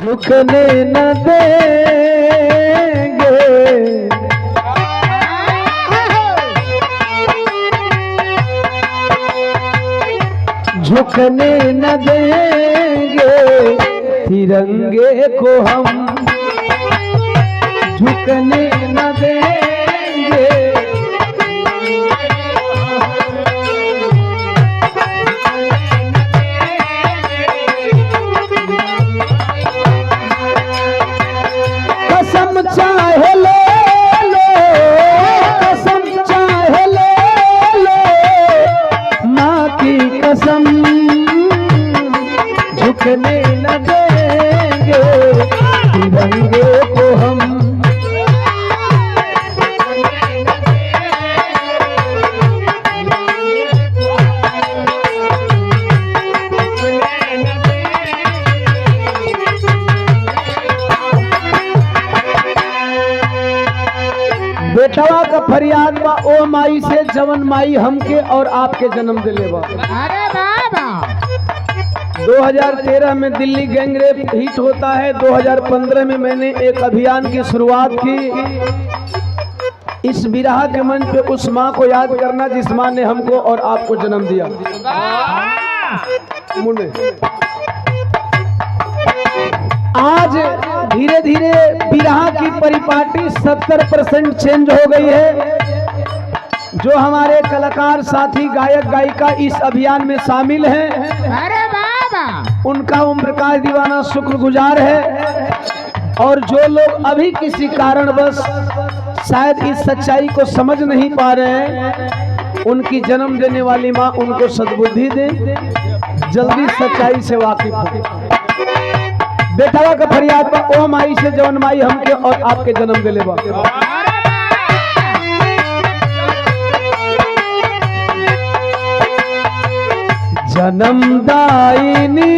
झुकने न देंगे, झुकने न देंगे तिरंगे को हम, झुकने न देंगे। कसम चाहे ले लो, कसम चाहे ले लो, माँ की कसम, झुकने न देंगे तिरंगे को हम। बेटवा का फरियाद बा ओ माई से जवन माई हमके और आपके जन्म दिले बा। अरे बाबा 2013 में दिल्ली गैंगरेप हिट होता है। 2015 में मैंने एक अभियान की शुरुआत की, इस बिरहा के मंच पे उस माँ को याद करना जिस माँ ने हमको और आपको जन्म दिया। मुंडे आज धीरे धीरे बिरहा की परिपाटी 70% चेंज हो गई है। जो हमारे कलाकार साथी गायक गायिका इस अभियान में शामिल हैं, अरे बाबा उनका ओम प्रकाश दीवाना शुक्रगुजार है। और जो लोग अभी किसी कारणवश शायद इस सच्चाई को समझ नहीं पा रहे हैं, उनकी जन्म देने वाली माँ उनको सद्बुद्धि दे, जल्दी सच्चाई से वाकिफ हो। बेटवा का फरियाद बा ओ माई से जवन माई हमके और आपके जन्म दिले बा। जन्मदायिनी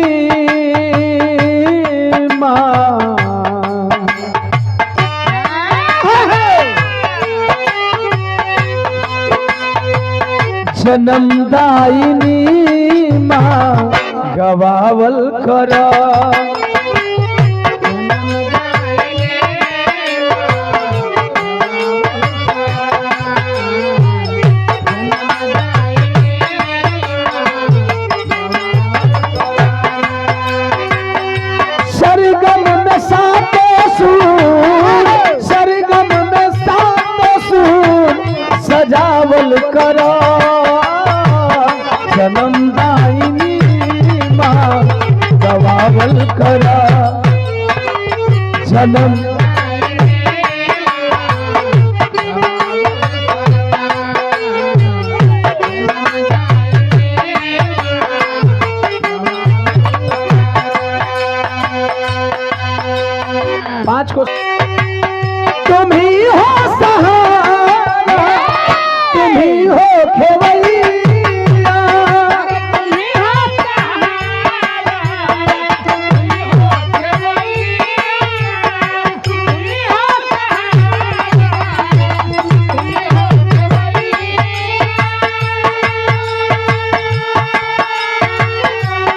माँ, जन्मदायिनी माँ गवावल करा, सरगम में सातों सुर सजावल करो, जन्मदायिनी माँ गवावल करा, जन्म पांच को तुम ही हो सहारा, तुम ही हो खेवैया,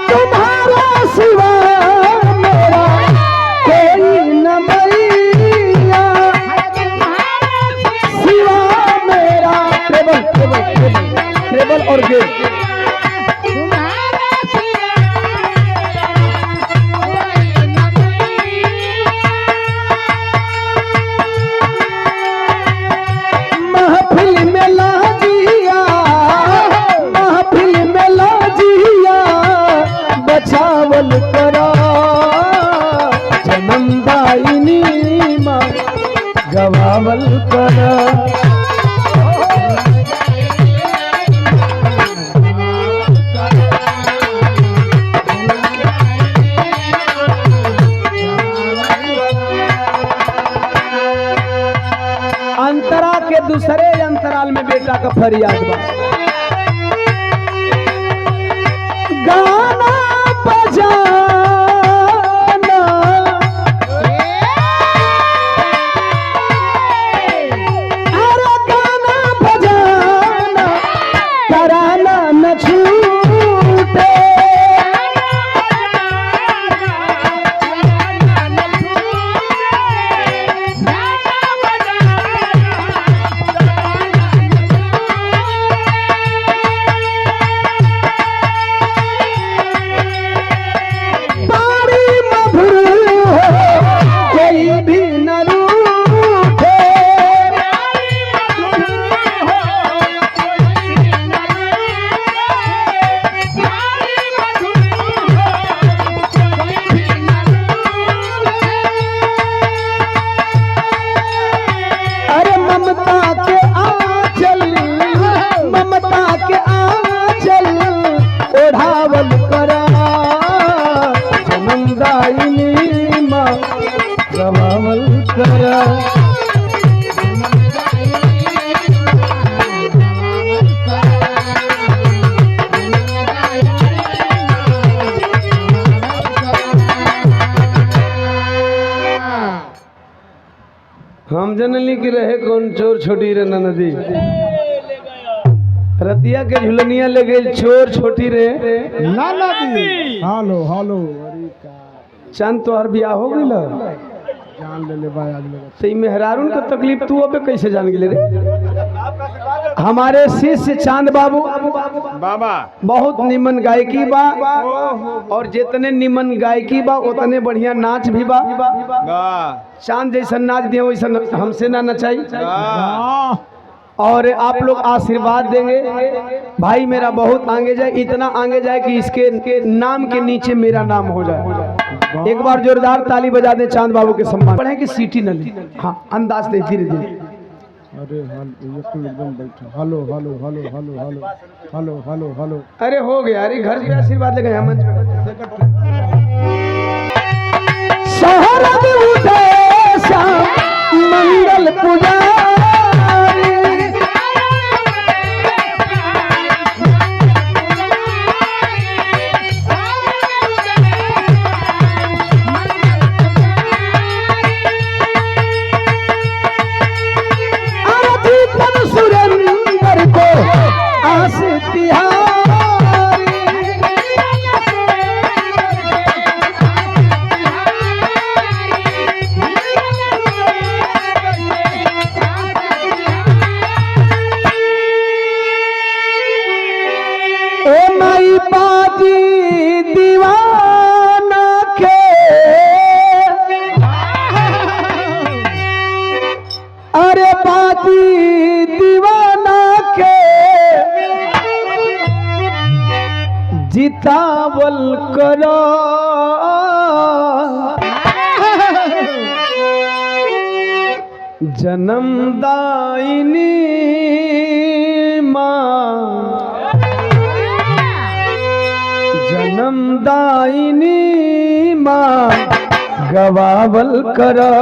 तुम्हारा सिवा मेरा कोई न मैया, सिवा मेरा ट्रेबल और गेट। महफिल में लाजिया, महफिल में लाजिया बचावल करा, जन्मदायिनी माँ गवावल करा। अंतरा के दूसरे अंतराल में बेटा का फरियाद बा। गाना बजाना, अरे गाना बजाना, तराना न छूटे, माँ गवावल करा। हम जनली की रहे कौन चोर छोटी रे नदी रतिया के झुलनिया ले गई चोर छोटी रे नदी। हालो हालो चांद तो हर बियाह हो गई जान ले भाई आज मेरा तो मेहरारून का तकलीफ तू अबे कैसे जान गए रे। हमारे शिष्य चांद बाबू बाबा बहुत निमन गायकी बा और जितने निमन गायकी बा उतने बढ़िया नाच भी बा। चांद जैसा नाच दिए वैसा हमसे ना नचाई और आप लोग आशीर्वाद देंगे भाई मेरा बहुत आगे जाए, इतना आगे जाए कि इसके नाम के नीचे मेरा नाम हो जाए। एक बार जोरदार ताली बजा दे चांद बाबू के सम्मान। पढ़े कि सीटी न ली, हाँ अंदाज दे धीरे धीरे। अरे एकदम बैठो hello hello hello hello hello hello hello hello. अरे हो गया, अरे घर पे आशीर्वाद ले गए मंच पे। शहर में उठे श्याम मंगल पुजारी, सुरेंद्र को आस तिहारी, ओ माई बाजी दीवाना के, अरे बाजी दीवाना के जितावल करो। जन्मदायिनी माँ, जन्मदायिनी माँ गवावल करो।